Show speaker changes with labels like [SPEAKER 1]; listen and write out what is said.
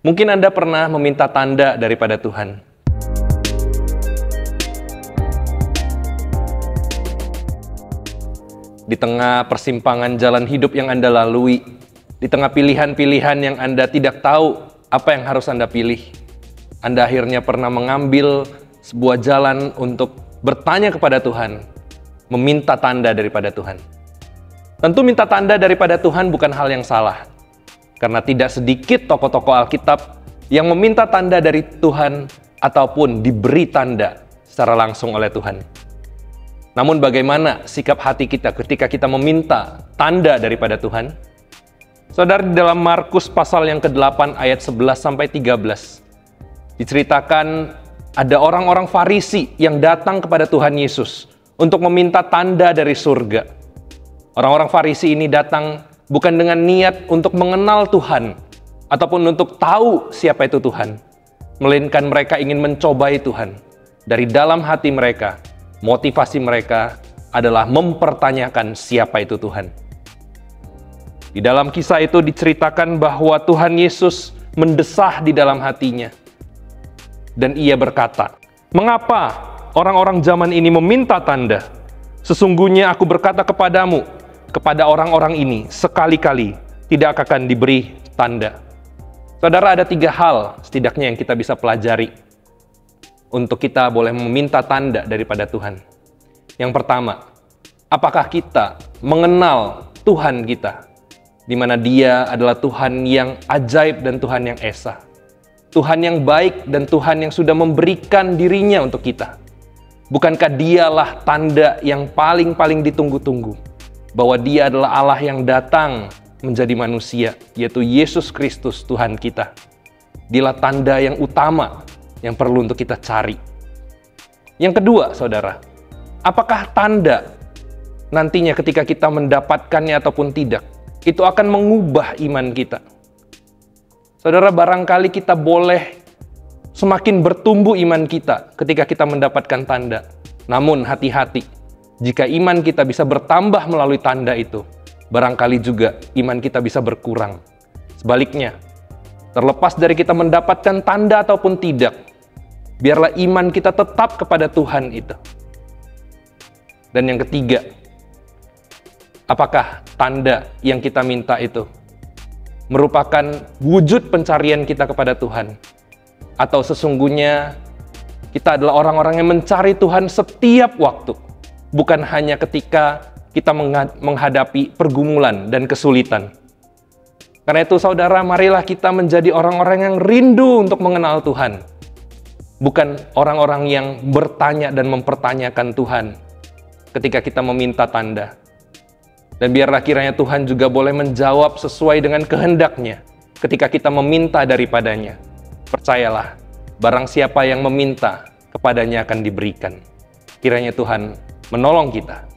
[SPEAKER 1] Mungkin Anda pernah meminta tanda daripada Tuhan. Di tengah persimpangan jalan hidup yang Anda lalui, di tengah pilihan-pilihan yang Anda tidak tahu apa yang harus Anda pilih, Anda akhirnya pernah mengambil sebuah jalan untuk bertanya kepada Tuhan, meminta tanda daripada Tuhan. Tentu minta tanda daripada Tuhan bukan hal yang salah, karena tidak sedikit tokoh-tokoh Alkitab yang meminta tanda dari Tuhan ataupun diberi tanda secara langsung oleh Tuhan. Namun bagaimana sikap hati kita ketika kita meminta tanda daripada Tuhan? Saudara, di dalam Markus pasal yang ke-8 ayat 11-13 diceritakan ada orang-orang Farisi yang datang kepada Tuhan Yesus untuk meminta tanda dari surga. Orang-orang Farisi ini datang bukan dengan niat untuk mengenal Tuhan ataupun untuk tahu siapa itu Tuhan, melainkan mereka ingin mencobai Tuhan. Dari dalam hati mereka, motivasi mereka adalah mempertanyakan siapa itu Tuhan. Di dalam kisah itu diceritakan bahwa Tuhan Yesus mendesah di dalam hatinya. Dan ia berkata, "Mengapa orang-orang zaman ini meminta tanda? Sesungguhnya aku berkata kepadamu, kepada orang-orang ini sekali-kali tidak akan diberi tanda." Saudara, ada 3 hal setidaknya yang kita bisa pelajari untuk kita boleh meminta tanda daripada Tuhan. Yang pertama, apakah kita mengenal Tuhan kita, di mana Dia adalah Tuhan yang ajaib dan Tuhan yang esa. Tuhan yang baik dan Tuhan yang sudah memberikan dirinya untuk kita. Bukankah Dialah tanda yang paling ditunggu-tunggu, bahwa Dia adalah Allah yang datang menjadi manusia, yaitu Yesus Kristus Tuhan kita. Dialah tanda yang utama yang perlu untuk kita cari. Yang kedua, saudara, apakah tanda nantinya ketika kita mendapatkannya ataupun tidak, itu akan mengubah iman kita? Saudara, barangkali kita boleh semakin bertumbuh iman kita ketika kita mendapatkan tanda. Namun hati-hati, jika iman kita bisa bertambah melalui tanda itu, barangkali juga iman kita bisa berkurang. Sebaliknya, terlepas dari kita mendapatkan tanda ataupun tidak, biarlah iman kita tetap kepada Tuhan itu. Dan yang ketiga, apakah tanda yang kita minta itu merupakan wujud pencarian kita kepada Tuhan? Atau sesungguhnya kita adalah orang-orang yang mencari Tuhan setiap waktu, bukan hanya ketika kita menghadapi pergumulan dan kesulitan. Karena itu saudara, marilah kita menjadi orang-orang yang rindu untuk mengenal Tuhan, bukan orang-orang yang bertanya dan mempertanyakan Tuhan ketika kita meminta tanda. Dan biarlah kiranya Tuhan juga boleh menjawab sesuai dengan kehendaknya ketika kita meminta daripadanya. Percayalah, barang siapa yang meminta, kepadanya akan diberikan. Kiranya Tuhan menolong kita.